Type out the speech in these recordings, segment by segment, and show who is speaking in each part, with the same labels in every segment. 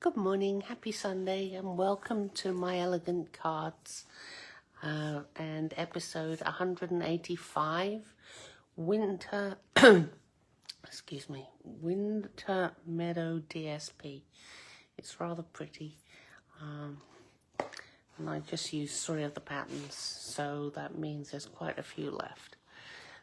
Speaker 1: Good morning, happy Sunday, and welcome to My Elegant Cards and episode 185, Winter, excuse me, Winter Meadow DSP. It's rather pretty, and I just used 3 of the patterns, so that means there's quite a few left.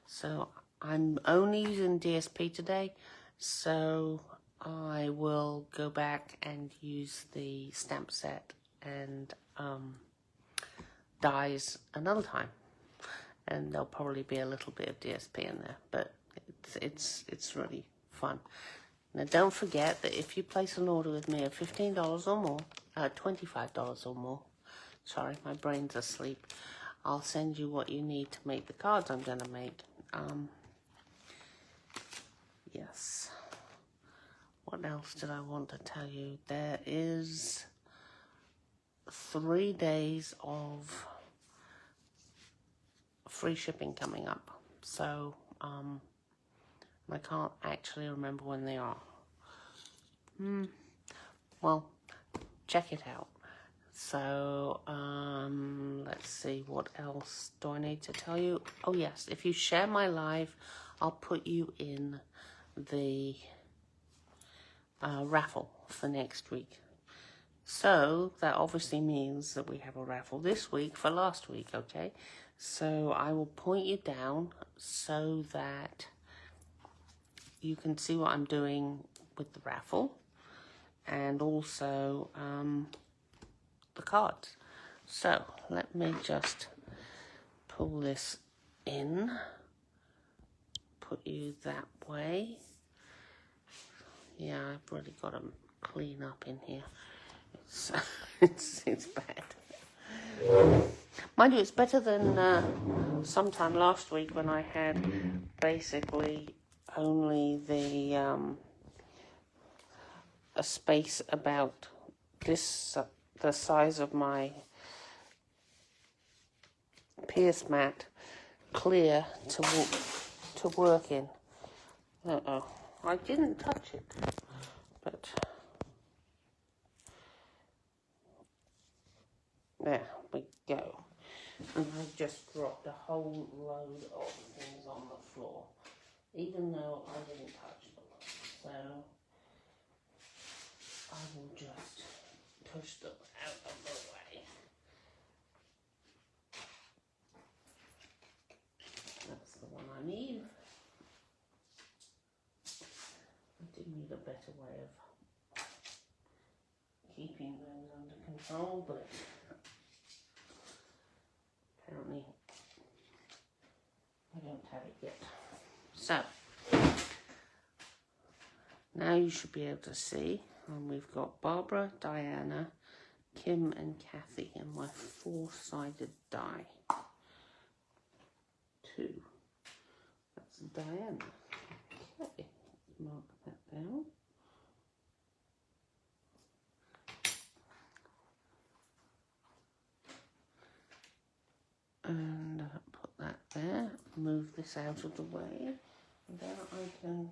Speaker 1: So I'm only using DSP today, so I will go back and use the stamp set and dies another time, and there'll probably be a little bit of DSP in there, but it's really fun. Now don't forget that if you place an order with me of $15 or more, $25 or more, sorry, my brain's asleep, I'll send you what you need to make the cards I'm going to make. Yes. What else did I want to tell you? There is 3 days of free shipping coming up. So, I can't actually remember when they are. Well, check it out. So, let's see, what else do I need to tell you? Oh yes, if you share my live, I'll put you in the raffle for next week. So that obviously means that we have a raffle this week for last week, okay? So I will point you down so that you can see what I'm doing with the raffle and also the cards. So let me just pull this in, put you that way. Yeah, I've really got to clean up in here. It's bad. Mind you, it's better than sometime last week when I had basically only the a space about this the size of my pierce mat clear to work in. I didn't touch it, but there we go. And I've just dropped a whole load of things on the floor, even though I didn't touch them. So I will just push them out of the way. That's the one I need. I do need a better way of keeping those under control, but apparently I don't have it yet. So now you should be able to see, and we've got Barbara, Diana, Kim and Kathy in my 4-sided die. 2. That's Diana. Okay, mark that down. And put that there, move this out of the way, and then I can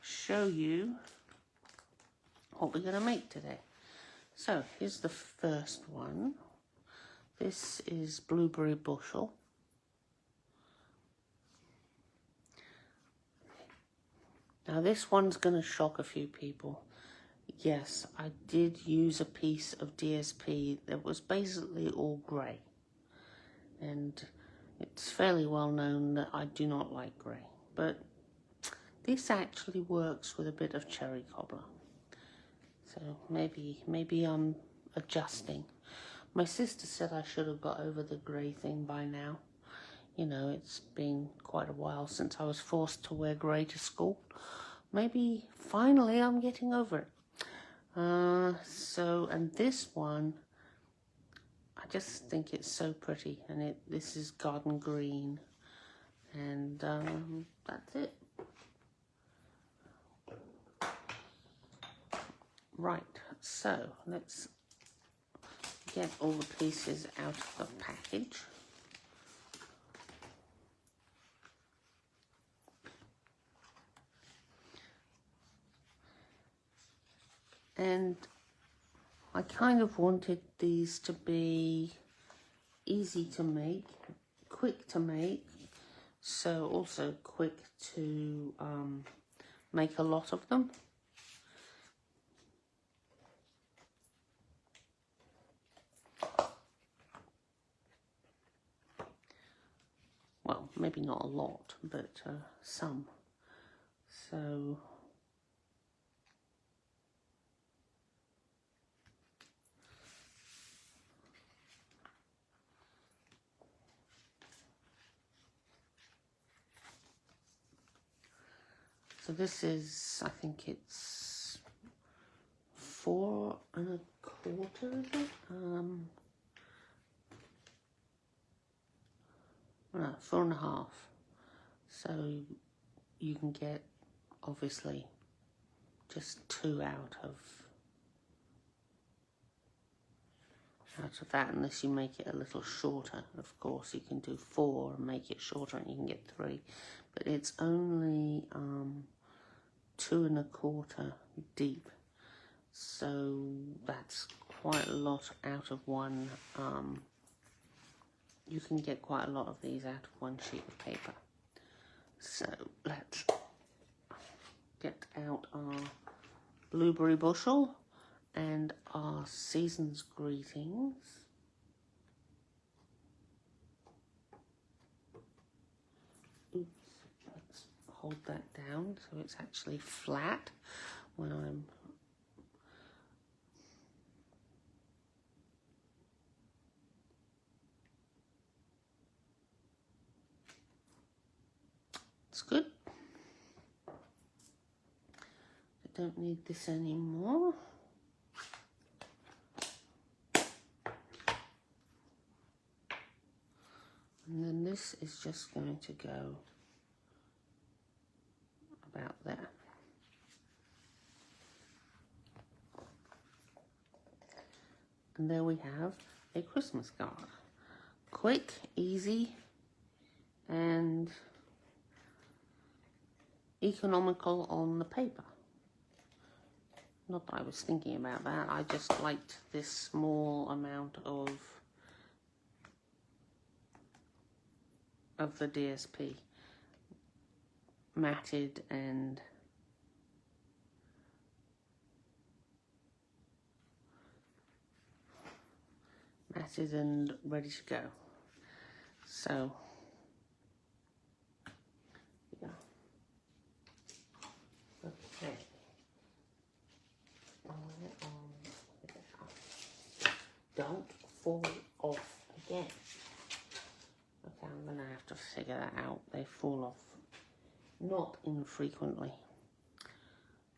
Speaker 1: show you what we're going to make today. So here's the first one. This is Blueberry Bushel. Now this one's going to shock a few people. Yes, I did use a piece of DSP that was basically all grey, and it's fairly well known that I do not like grey, but this actually works with a bit of cherry cobbler. So maybe I'm adjusting. My sister said I should have got over the grey thing by now. You know, it's been quite a while since I was forced to wear grey to school. Maybe finally I'm getting over it. And this one, I just think it's so pretty, and this is garden green, and that's it. Right, so let's get all the pieces out of the package. And I kind of wanted these to be easy to make, quick to make, so also quick to make a lot of them. Well, maybe not a lot, but some. So this is, I think it's 4 1/4, is it? No, 4 1/2. So you can get, obviously, just 2 out of that, unless you make it a little shorter. Of course, you can do 4 and make it shorter, and you can get 3. But it's only 2 1/4 deep, so that's quite a lot out of one. You can get quite a lot of these out of one sheet of paper. So let's get out our blueberry bushel and our season's greetings. Oops, let's hold that down so it's actually flat when I'm it's good. I don't need this anymore. And then this is just going to go about there. And there we have a Christmas card. Quick, easy, and economical on the paper. Not that I was thinking about that, I just liked this small amount of the DSP. Matted and ready to go. So yeah. Okay. Don't fall off again. Okay, I'm gonna have to figure that out. They fall off not infrequently.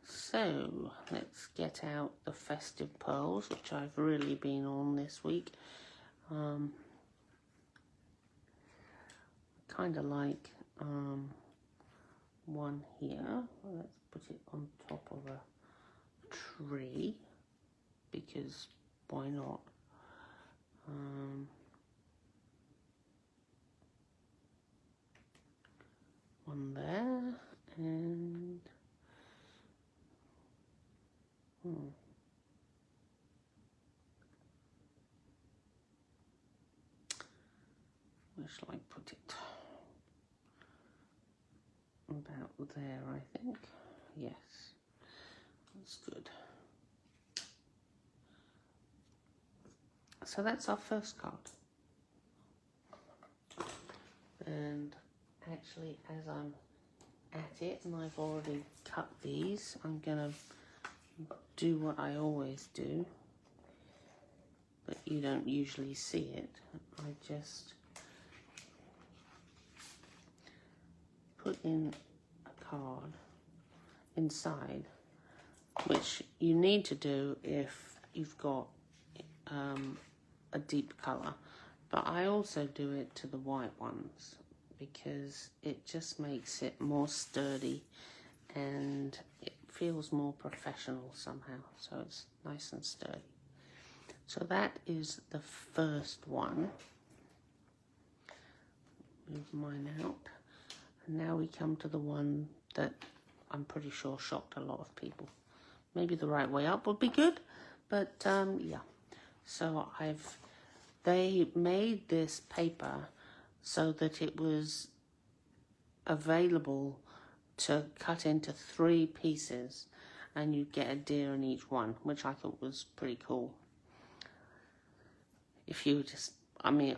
Speaker 1: So let's get out the festive pearls, which I've really been on this week. Kind of like one here. Let's put it on top of a tree, because why not? One there, and where shall I put it? About there, I think. Yes, that's good. So that's our first card. And actually, as I'm at it, and I've already cut these, I'm gonna do what I always do, but you don't usually see it. I just put in a card inside, which you need to do if you've got a deep colour, but I also do it to the white ones because it just makes it more sturdy and it feels more professional somehow, so it's nice and sturdy. So that is the first one. Move mine out. And now we come to the one that I'm pretty sure shocked a lot of people. maybe the right way up would be good, but yeah. So they made this paper so that it was available to cut into 3 pieces, and you get a deer in each one, which I thought was pretty cool. If you just, I mean,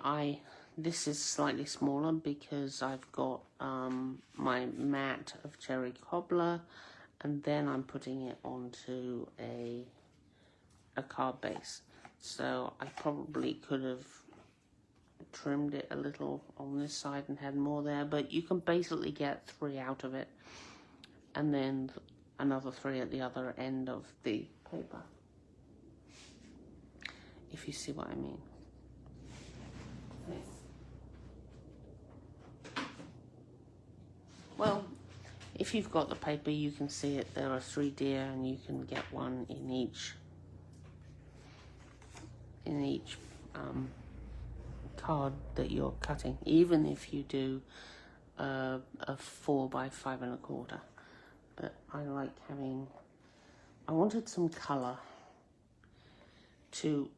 Speaker 1: this is slightly smaller because I've got my mat of cherry cobbler, and then I'm putting it onto a card base. So I probably could have trimmed it a little on this side and had more there, but you can basically get 3 out of it, and then another 3 at the other end of the paper, if you see what I mean. Okay. Well, if you've got the paper, you can see it. There are 3 deer, and you can get one in each card that you're cutting, even if you do a 4 by 5 1/4. But I like I wanted some colour to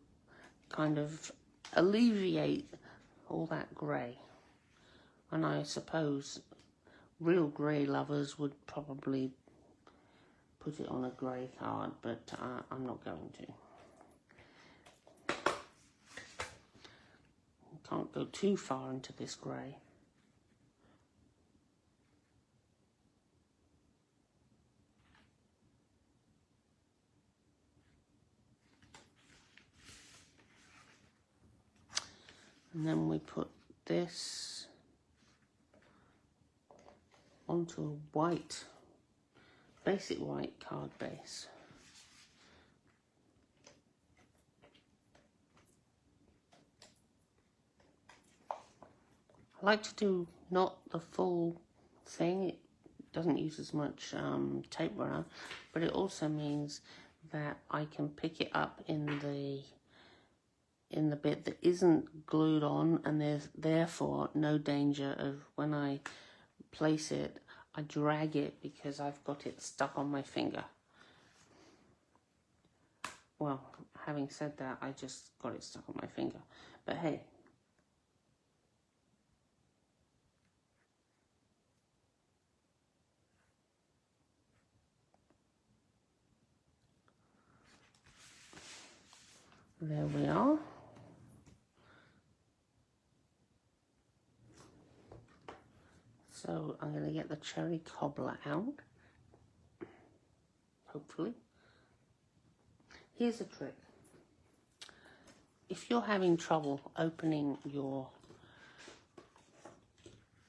Speaker 1: kind of alleviate all that grey. And I suppose real grey lovers would probably put it on a grey card, but I'm not going to. Can't go too far into this grey. And then we put this onto a white, basic white card base. I like to do not the full thing. It doesn't use as much tape runner, but it also means that I can pick it up in the bit that isn't glued on, and there's therefore no danger of when I place it, I drag it because I've got it stuck on my finger. Well, having said that, I just got it stuck on my finger, but hey. There we are. So I'm going to get the cherry cobbler out, hopefully. Here's a trick. If you're having trouble opening your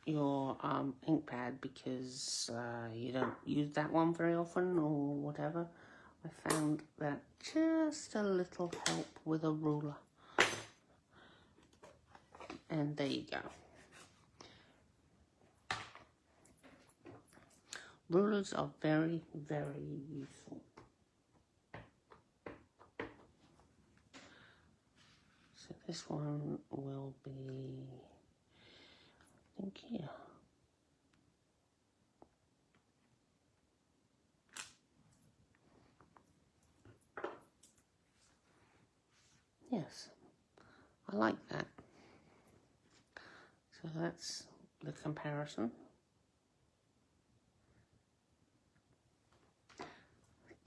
Speaker 1: ink pad because you don't use that one very often or whatever, I found that just a little help with a ruler. And there you go. Rulers are very, very useful. So this one will be, I think, here. Yes, I like that. So that's the comparison.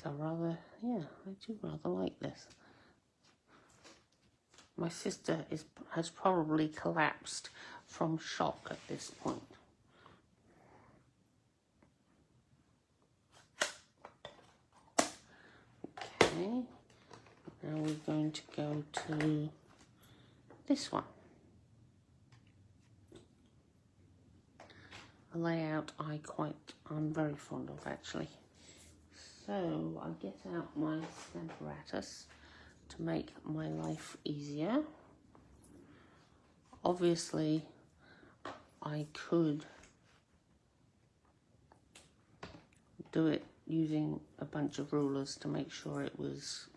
Speaker 1: I do rather like this. My sister has probably collapsed from shock at this point. Okay, now we're going to go to this one. A layout I'm very fond of, actually. So I get out my Stamparatus to make my life easier. Obviously, I could do it using a bunch of rulers to make sure it was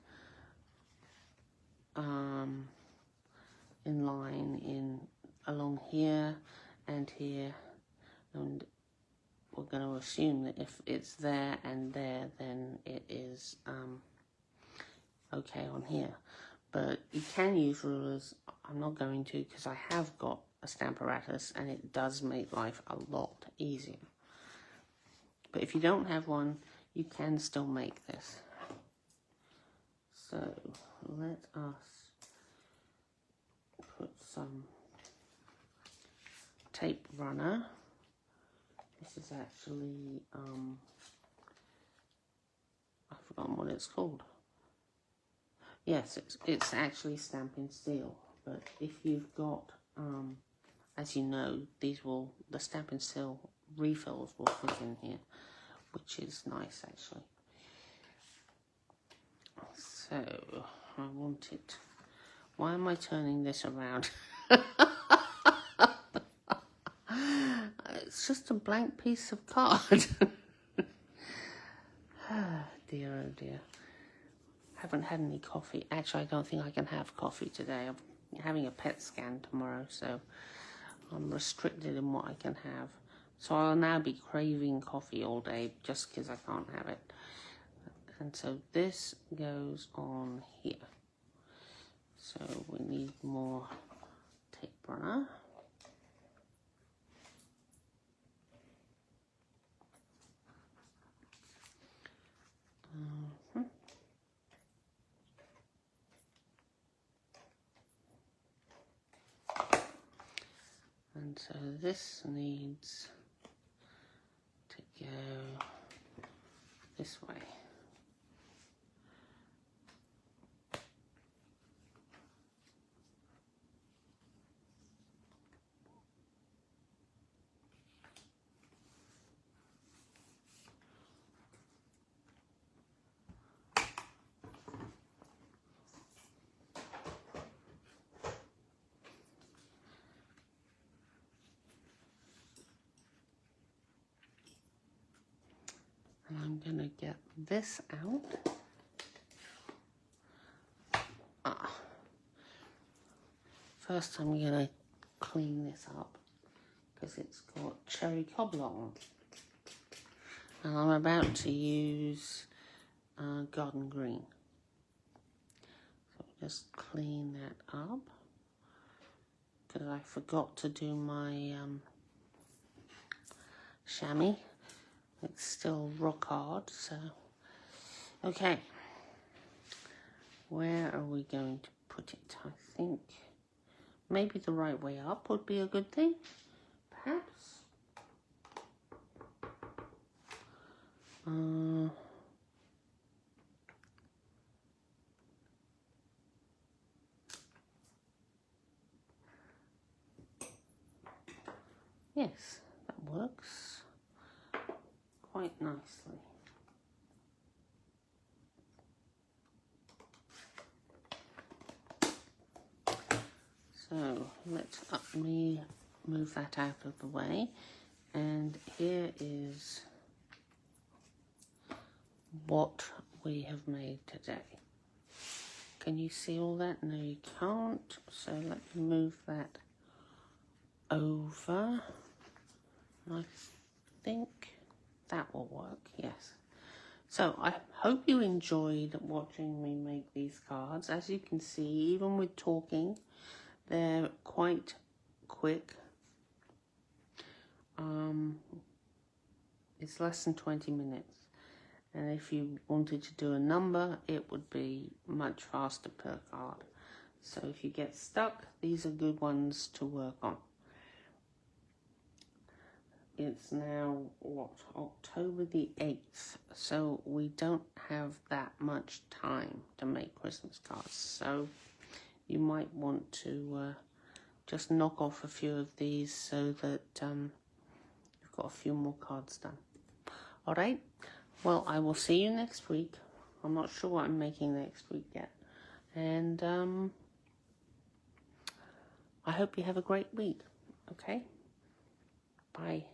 Speaker 1: in line along here and here, and we're going to assume that if it's there and there, then it is okay on here. But you can use rulers. I'm not going to, because I have got a Stamparatus and it does make life a lot easier. But if you don't have one, you can still make this. So let us put some tape runner. This is actually, I've forgotten what it's called. Yes, it's actually Stampin' Steel. But if you've got, as you know, the Stampin' Steel refills will fit in here, which is nice actually. So, I want it. Why am I turning this around? It's just a blank piece of card. Dear, oh dear. Haven't had any coffee. Actually, I don't think I can have coffee today. I'm having a PET scan tomorrow, so I'm restricted in what I can have. So I'll now be craving coffee all day just because I can't have it. And so this goes on here. So we need more tape runner. And so this needs to go this way. And I'm going to get this out. First I'm going to clean this up because it's got cherry cobbler on. And I'm about to use garden green. So just clean that up because I forgot to do my chamois. It's still rock hard, so okay. Where are we going to put it? I think maybe the right way up would be a good thing, perhaps. Yes, that works quite nicely. So let me move that out of the way, and here is what we have made today. Can you see all that? No, you can't. So let me move that over. I think that will work, yes. So I hope you enjoyed watching me make these cards. As you can see, even with talking, they're quite quick. It's less than 20 minutes. And if you wanted to do a number, it would be much faster per card. So if you get stuck, these are good ones to work on. It's now, what, October the 8th, so we don't have that much time to make Christmas cards. So you might want to just knock off a few of these so that you've got a few more cards done. All right, well, I will see you next week. I'm not sure what I'm making next week yet. And I hope you have a great week, okay? Bye.